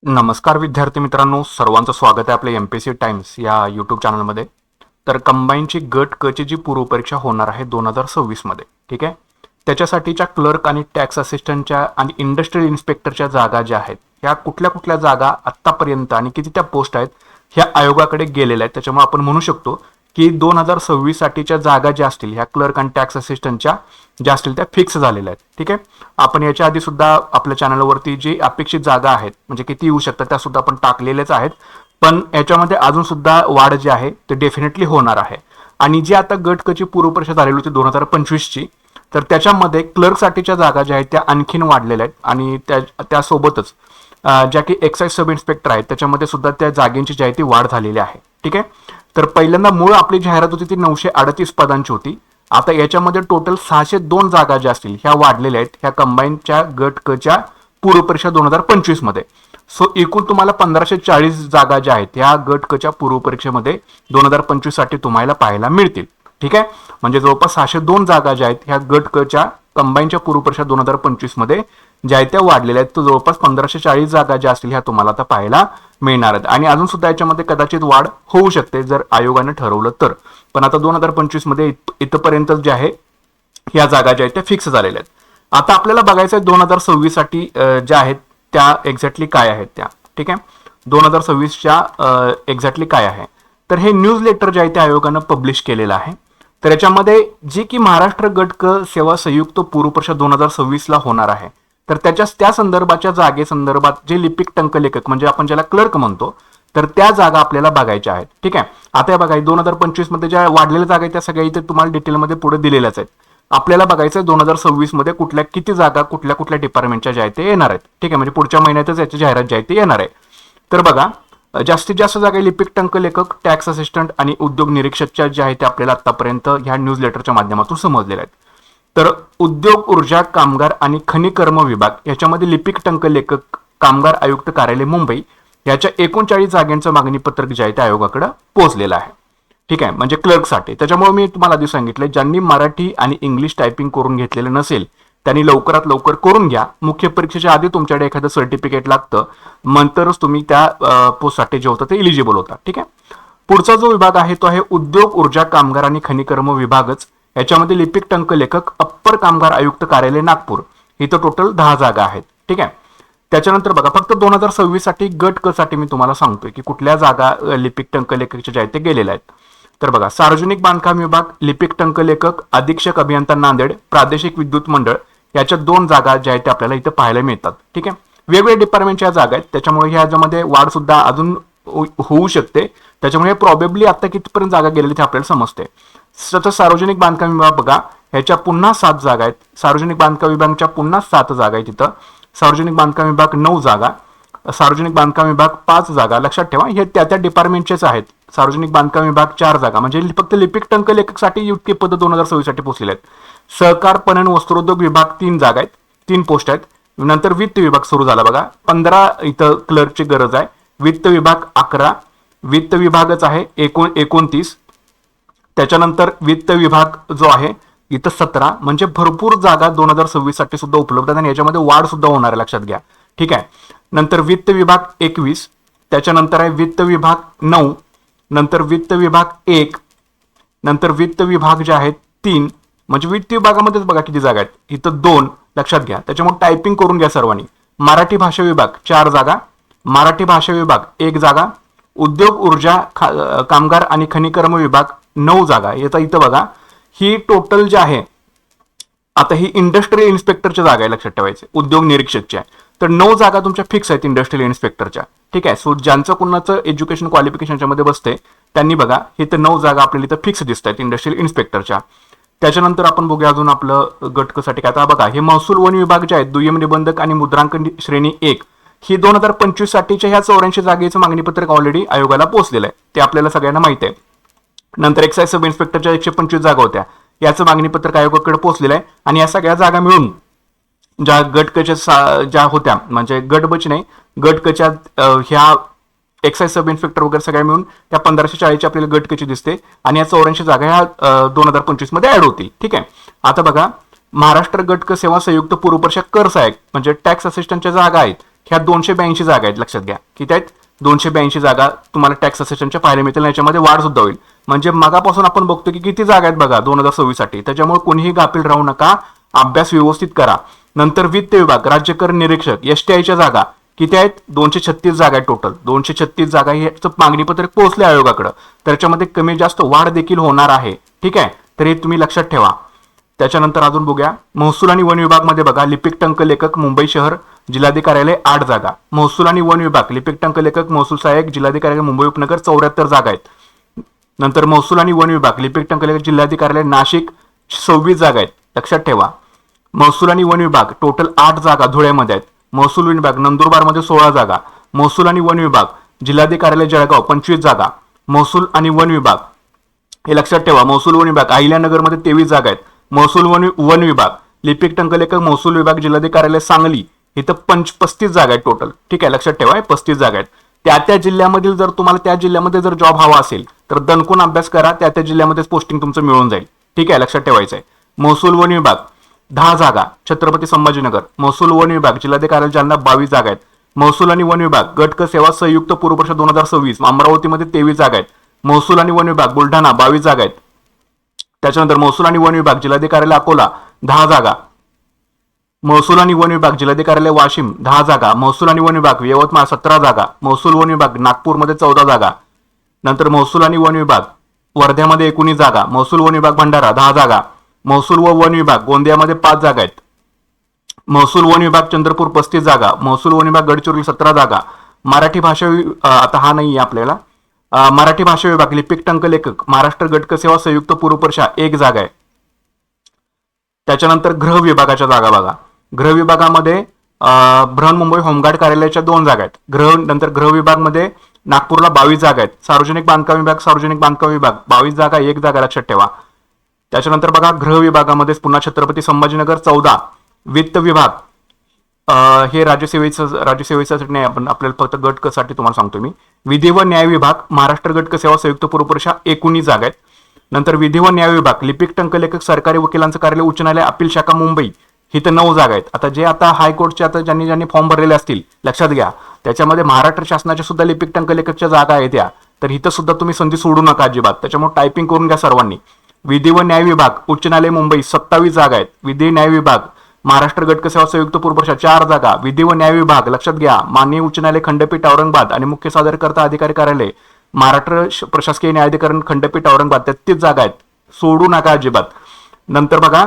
नमस्कार विद्यार्थी मित्रांनो, सर्वांचं स्वागत आहे आपल्या MPSC टाइम्स या यूट्यूब चॅनलमध्ये. तर कंबाईनची गट क ची जी पूर्वपरीक्षा होणार आहे 2026 मध्ये, ठीक आहे. त्याच्यासाठीच्या क्लर्क आणि टॅक्स असिस्टंटच्या आणि इंडस्ट्रियल इन्स्पेक्टरच्या जागा ज्या आहेत, ह्या कुठल्या कुठल्या जागा आत्तापर्यंत आणि किती त्या पोस्ट आहेत ह्या आयोगाकडे गेलेल्या आहेत. त्याच्यामुळे आपण म्हणू शकतो की 2026 साठीच्या जागा ज्या असतील ह्या क्लर्क आणि टॅक्स असिस्टंटच्या ज्या असतील त्या फिक्स झालेल्या आहेत, ठीक आहे. आपण याच्या आधी सुद्धा आपल्या चॅनलवरती जी अपेक्षित जागा आहेत म्हणजे किती येऊ शकतात त्या सुद्धा आपण टाकलेल्याच आहेत. पण याच्यामध्ये अजून सुद्धा वाढ जी आहे ते डेफिनेटली होणार आहे. आणि जी आता गट क ची पूर्वपरीक्षा झालेली होती 2025ची, तर त्याच्यामध्ये क्लर्कसाठीच्या जागा ज्या आहेत त्या आणखीन वाढलेल्या आहेत. आणि त्यासोबतच ज्या की एक्साइज सब इन्स्पेक्टर आहेत त्याच्यामध्ये सुद्धा त्या जागेंची जी आहे ती वाढ झालेली आहे, ठीक आहे. तर पहिल्यांदा मूळ आपली जाहिरात होती ती 938 पदांची होती. आता याच्यामध्ये टोटल 602 जागा ज्या असतील ह्या वाढलेल्या आहेत ह्या कंबाईनच्या गट क च्या पूर्वपरीक्षा 2025 मध्ये. सो एकूण तुम्हाला 1540 जागा ज्या आहेत ह्या गट क च्या पूर्वपरीक्षेमध्ये 2025 साठी तुम्हाला पाहायला मिळतील, ठीक आहे. म्हणजे जवळपास 602 जागा ज्या आहेत ह्या गट क च्या कंबाईनच्या पूर्वपरीक्षा 2025 मध्ये ज्या आहेत त्या वाढलेल्या आहेत. तर जवळपास 1540 जागा ज्या असतील ह्या तुम्हाला आता पाहायला मिळणार आहेत. आणि अजून सुद्धा याच्यामध्ये कदाचित वाढ होऊ शकते जर आयोगाने ठरवलं तर. पण आता 2025 मध्ये इथपर्यंत जे आहे ह्या जागा ज्या आहेत त्या फिक्स झालेल्या आहेत. आता आपल्याला बघायचं आहे 2026 साठी ज्या आहेत त्या एक्झॅक्टली काय आहेत त्या, ठीक आहे. 2026च्या एक्झॅक्टली काय आहे तर हे न्यूज लेटर जे आहे ते आयोगानं पब्लिश केलेलं आहे. तर याच्यामध्ये जी की महाराष्ट्र गट क सेवा संयुक्त पूर्वपरीक्षा 2026 ला होणार आहे तर त्या संदर्भाच्या जागेसंदर्भात जे लिपिक टंकलेखक म्हणजे आपण ज्याला क्लर्क म्हणतो तर त्या जागा आपल्याला बघायच्या आहेत, ठीक आहे. आता बघा 2025 मध्ये ज्या वाढलेल्या जागा आहेत त्या सगळ्या इथे तुम्हाला डिटेलमध्ये पुढे दिलेल्याच आहेत. आपल्याला बघायचं आहे 2026 मध्ये कुठल्या किती जागा कुठल्या कुठल्या डिपार्टमेंटच्या ज्या आहेत ते येणार आहेत, ठीक आहे. म्हणजे पुढच्या महिन्यातच याची जाहिरात जी आहे ती येणार आहे. तर बघा जास्तीत जास्त जागा लिपिक टंकलेखक, टॅक्स असिस्टंट आणि उद्योग निरीक्षकच्या ज्या आहेत त्या आपल्याला आतापर्यंत ह्या न्यूज लेटरच्या माध्यमातून समजलेल्या आहेत. तर उद्योग, ऊर्जा, कामगार आणि खनिकर्म विभाग याच्यामध्ये लिपिक टंकलेखक, कामगार आयुक्त कार्यालय मुंबई याच्या 39 जागांचं मागणी पत्रक जे आहे ते आयोगाकडे पोहोचलेलं आहे, ठीक आहे. म्हणजे क्लर्कसाठी. त्याच्यामुळे मी तुम्हाला आधी सांगितलं ज्यांनी मराठी आणि इंग्लिश टायपिंग करून घेतलेलं नसेल त्यांनी लवकरात लवकर करून घ्या. मुख्य परीक्षेच्या आधी तुमच्याकडे एखादं सर्टिफिकेट लागतं, नंतरच तुम्ही त्या पोस्टसाठी जे होतं ते इलिजिबल होता, ठीक आहे. पुढचा जो विभाग आहे तो आहे उद्योग, ऊर्जा, कामगार आणि खनिकर्म विभागच. याच्यामध्ये लिपिक टंकलेखक, अप्पर कामगार आयुक्त कार्यालय नागपूर इथं टोटल 10 जागा आहेत, ठीक आहे. त्याच्यानंतर बघा फक्त 2026 साठी गट क साठी मी तुम्हाला सांगतोय की कुठल्या जागा लिपिक टंकलेखकच्या ज्या आहेत ते गेलेल्या आहेत. तर बघा सार्वजनिक बांधकाम विभाग, लिपिक टंकलेखक, अधीक्षक अभियंता नांदेड, प्रादेशिक विद्युत मंडळ याच्या 2 जागा ज्या आहेत त्या आपल्याला इथं पाहायला मिळतात, ठीक आहे. वेगवेगळ्या डिपार्टमेंटच्या जागा आहेत त्याच्यामुळे ह्याच्यामध्ये वाढ सुद्धा अजून होऊ शकते. त्याच्यामुळे प्रॉबेबली आता कितीपर्यंत जागा गेलेली ते आपल्याला समजते. सार्वजनिक बांधकाम विभाग बघा ह्याच्या पुन्हा 7 जागा आहेत. सार्वजनिक बांधकाम विभागाच्या पुन्हा 7 जागा आहेत तिथं. सार्वजनिक बांधकाम विभाग 9 जागा, सार्वजनिक बांधकाम विभाग 5 जागा. लक्षात ठेवा हे त्या डिपार्टमेंटचेच आहेत. सार्वजनिक बांधकाम विभाग 4 जागा म्हणजे फक्त लिपिक टंकलेखकसाठी इतके पद 2026 साठी पोहोचलेले आहेत. सहकार पणन वस्त्रोद्योग विभाग 3 जागा आहेत, 3 पोस्ट आहेत. नंतर वित्त विभाग सुरू झाला बघा 15 इथं क्लर्कची गरज आहे. वित्त विभाग 11, वित्त विभागच आहे 29. त्याच्यानंतर वित्त विभाग जो आहे इथं 17. म्हणजे भरपूर जागा 2026 साठी सुद्धा उपलब्ध आहेत आणि याच्यामध्ये वाढ सुद्धा होणार आहे, लक्षात घ्या, ठीक आहे. नंतर वित्त विभाग 21, त्याच्यानंतर आहे वित्त विभाग 9, नंतर वित्त विभाग 1, नंतर वित्त विभाग जे आहेत 3. म्हणजे वित्त विभागामध्येच बघा किती जागा आहेत इथं 2, लक्षात घ्या. त्याच्यामुळे टायपिंग करून घ्या सर्वांनी. मराठी भाषा विभाग 4 जागा, मराठी भाषा विभाग 1 जागा, उद्योग, ऊर्जा, कामगार आणि खनिकर्म विभाग 9 जागा. येता इथं बघा ही टोटल जे आहे आता ही इंडस्ट्रियल इन्स्पेक्टरच्या जागा आहे, लक्षात ठेवायचे, उद्योग निरीक्षकच्या. तर 9 जागा तुमच्या फिक्स आहेत इंडस्ट्रियल इन्स्पेक्टरच्या, ठीक आहे. सो ज्यांचं कुणाचं एज्युकेशन क्वालिफिकेशनच्या मध्ये बसते त्यांनी बघा हे तर 9 जागा आपल्याला इथं फिक्स दिसत आहेत इंडस्ट्रियल इन्स्पेक्टरच्या. त्याच्यानंतर आपण बघूया अजून आपलं गटकसाठी काय. आता बघा हे महसूल वन विभाग जे आहेत दुय्यम निबंधक आणि मुद्रांकन श्रेणी 1 ही 2025 साठीच्या ह्या 84 जागेचं मागणी पत्रक ऑलरेडी आयोगाला पोहोचलेलं आहे, ते आपल्याला सगळ्यांना माहिती आहे. नंतर एक्साइज सब इन्स्पेक्टरच्या 125 जागा होत्या, याचं मागणी पत्रक आयोगाकडे पोहोचलेलं आहे. आणि या सगळ्या जागा मिळून ज्या गटकच्या ज्या होत्या म्हणजे गटबच नाही गटकच्या ह्या एक्साइज सब इन्स्पेक्टर वगैरे सगळ्या मिळून त्या 1540 आपल्याला गटकची दिसते. आणि या 84 जागा ह्या 2025 मध्ये ऍड होतील, ठीक आहे. आता बघा महाराष्ट्र गटक सेवा संयुक्त पूर्वपरीक्षा कर सहाय्यक म्हणजे टॅक्स असिस्टंटच्या जागा आहेत ह्या 282 जागा आहेत, लक्षात घ्या. किती आहेत? 282 जागा तुम्हाला टॅक्स असिस्टंटच्या पाहायला मिळतील. याच्यामध्ये वाढ सुद्धा होईल. म्हणजे मगापासून आपण बघतो की किती जागा आहेत बघा 2026 साठी. त्याच्यामुळे कोणीही गाफील राहू नका, अभ्यास व्यवस्थित करा. नंतर वित्त विभाग, राज्य कर निरीक्षक, एसटीआयच्या जागा किती आहेत? 236 जागा आहेत टोटल. 236 जागा ह्याचं मागणी पत्रक पोहोचले आयोगाकडे. त्याच्यामध्ये कमी जास्त वाढ देखील होणार आहे. ठीक आहे, तर हे तुम्ही लक्षात ठेवा. त्याच्यानंतर अजून बघूया, महसूल आणि वन विभाग मध्ये बघा, लिपिक टंक लेखक मुंबई शहर जिल्हाधिकार्यालय 8 जागा. महसूल आणि वन विभाग, लिपिक टंक लेखक महसूल सहाय्यक जिल्हाधिकार्यालय मुंबई उपनगर 74 जागा आहेत. नंतर महसूल आणि वन विभाग, लिपिक टंक लेखक जिल्हाधिकार्यालय नाशिक 26 जागा आहेत. लक्षात ठेवा. महसूल आणि वन विभाग टोटल 8 जागा धुळ्यामध्ये आहेत. महसूल वन विभाग नंदुरबारमध्ये 16 जागा. महसूल आणि वन विभाग जिल्हाधिकार्यालय जळगाव 25 जागा. महसूल आणि वन विभाग हे लक्षात ठेवा. महसूल वन विभाग अहिल्यानगरमध्ये 23 जागा आहेत. महसूल वन विभाग, लिपिक टंक लेखक महसूल विभाग जिल्हाधिकार्यालय सांगली इथं 35 जागा आहेत टोटल. ठीक आहे, लक्षात ठेवा 35 जागा आहेत. त्या जिल्ह्यामधील जर तुम्हाला त्या जिल्ह्यामध्ये जर जॉब हवा असेल तर दणकून अभ्यास करा, त्या जिल्ह्यामध्येच पोस्टिंग तुमचं मिळून जाईल. ठीक आहे, लक्षात ठेवायचं आहे. महसूल वन विभाग 10 जागा छत्रपती संभाजीनगर. महसूल वन विभाग जिल्हाधिकार्यालय जालना 22 जागा आहेत. महसूल आणि वन विभाग गट क सेवा संयुक्त पूर्व परीक्षा 2026 अमरावतीमध्ये 23 जागा आहेत. महसूल आणि वन विभाग बुलढाणा 22 जागा आहेत. त्याच्यानंतर महसूल आणि वन विभाग जिल्हाधिकार्यालय अकोला 10 जागा. महसूल आणि वन विभाग जिल्हाधिकार्यालय वाशिम 10 जागा. महसूल आणि वन विभाग यवतमाळ 17 जागा. महसूल वन विभाग नागपूरमध्ये 14 जागा. नंतर महसूल आणि वन विभाग वर्ध्यामध्ये 19 जागा. महसूल वन विभाग भंडारा 10 जागा. महसूल व वन विभाग गोंदियामध्ये 5 जागा आहेत. महसूल वन विभाग चंद्रपूर 35 जागा. महसूल वन विभाग गडचिरोली 17 जागा. मराठी भाषा आता हा नाही आपल्याला. मराठी भाषा विभाग लिपिक टंक लेखक महाराष्ट्र गटक सेवा संयुक्त पूर्व परीक्षा 1 जागा आहे. त्याच्यानंतर गृह विभागाच्या जागा बघा. गृह विभागामध्ये बृहन्मुंबई होमगार्ड कार्यालयाच्या 2 जागा आहेत. नंतर गृह विभागमध्ये नागपूरला 22 जागा आहेत. सार्वजनिक बांधकाम विभाग 22 जागा 1 जागा, लक्षात ठेवा. त्याच्यानंतर बघा गृह विभागामध्ये पुन्हा छत्रपती संभाजीनगर 14. वित्त विभाग हे राज्यसेवेसाठी नाही, आपण आपल्याला फक्त गट क साठी तुम्हाला सांगतो मी. विधी व न्याय विभाग महाराष्ट्र गट क सेवा संयुक्त पूर्व परीक्षा 19 जागा आहेत. नंतर विधी व न्याय विभाग लिपिक टंक लेखक सरकारी वकिलांचं कार्यालय उच्च न्यायालय अपील शाखा मुंबई इथं 9 जागा आहेत. आता हायकोर्टचे आता ज्यांनी फॉर्म भरलेले असतील लक्षात घ्या, त्याच्यामध्ये महाराष्ट्र शासनाच्या सुद्धा लिपिक टंक लेखकच्या जागा आहेत त्या. तर इथं सुद्धा तुम्ही संधी सोडू नका अजिबात. त्याच्यामुळे टायपिंग करून घ्या सर्वांनी. विधी व न्याय विभाग उच्च न्यायालय मुंबई 27 जागा आहेत. विधी न्याय विभाग महाराष्ट्र गटक सेवा संयुक्त पूर्व परीक्षा 4 जागा. विधी व न्याय विभाग लक्षात घ्या, माननीय उच्च न्यायालय खंडपीठ औरंगाबाद आणि मुख्य सादरकर्ता अधिकारी कार्यालय महाराष्ट्र प्रशासकीय न्यायाधिकरण खंडपीठ औरंगाबाद 33 जागा आहेत. सोडू नका अजिबात. नंतर बघा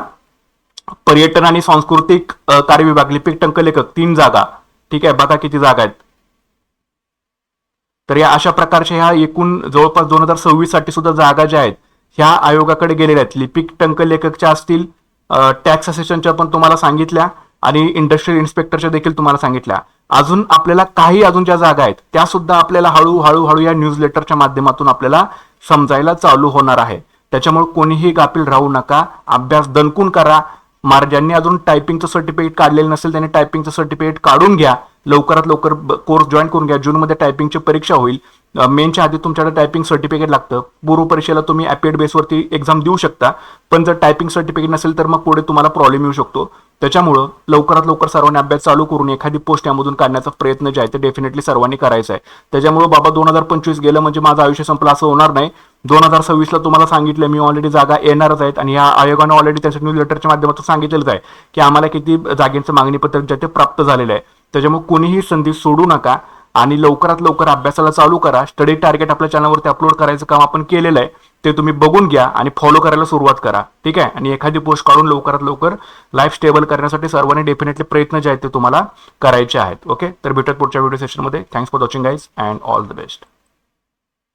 पर्यटन आणि सांस्कृतिक कार्य विभाग लिपिक टंक लेखक 3 जागा. ठीक आहे, बघा किती जागा आहेत. तर या अशा प्रकारच्या ह्या एकूण जवळपास 2026 साठी सुद्धा जागा ज्या आहेत ह्या आयोगाकडे गेलेल्या आहेत. लिपिक टंक लेखकच्या असतील, टॅक्स असिस्टंटच्या पण तुम्हाला सांगितल्या आणि इंडस्ट्रियल इन्स्पेक्टरच्या देखील तुम्हाला सांगितल्या. अजून आपल्याला काही अजून ज्या जागा आहेत त्या सुद्धा आपल्याला हळूहळू या न्यूज लेटरच्या माध्यमातून आपल्याला समजायला चालू होणार आहे. त्याच्यामुळे कोणीही गाफील राहू नका, अभ्यास दणकून करा. ज्यांनी अजून टायपिंगचं सर्टिफिकेट काढलेलं नसेल त्यांनी टायपिंगचं सर्टिफिकेट काढून घ्या. लवकरात लवकर कोर्स जॉईन करून घ्या. जूनमध्ये टायपिंगची परीक्षा होईल. मेनच्या आधी तुमच्याकडे टायपिंग सर्टिफिकेट लागतं. पूर्व परीक्षेला तुम्ही ॲपेड बेसवरती एक्झाम देऊ शकता, पण जर टायपिंग सर्टिफिकेट नसेल तर मग पुढे तुम्हाला प्रॉब्लेम येऊ शकतो. त्याच्यामुळं लवकरात लवकर सर्वांनी अभ्यास चालू करून एखादी पोस्ट यामधून काढण्याचा प्रयत्न जे आहे ते डेफिनेटली सर्वांनी करायचा आहे. त्याच्यामुळे बाबा 2025 गेलं म्हणजे माझं आयुष्य संपलं असं होणार नाही. 2026ला तुम्हाला सांगितलं मी ऑलरेडी जागा येणारच आहेत आणि या आयोगाने ऑलरेडी त्याच्या न्यूज लेटरच्या माध्यमातून सांगितलेलं आहे की आम्हाला किती जागेचं मागणी पत्रक जे ते प्राप्त झालेलं आहे. त्याच्यामुळे कोणीही संधी सोडू नका आणि लवकरात लवकर अभ्यासाला चालू करा. स्टडी टार्गेट आपल्या चॅनलवरती अपलोड करायचं काम आपण केलेलं आहे, ते तुम्ही बघून घ्या आणि फॉलो करायला सुरुवात करा. ठीक आहे, आणि एखादी पोस्ट काढून लवकरात लवकर लाईफ स्टेबल करण्यासाठी सर्वांनी डेफिनेटली प्रयत्न जे आहेत ते तुम्हाला करायचे आहेत. ओके, तर भेटत पुढच्या व्हिडिओ सेशनमध्ये. Thanks for watching guys and all the best.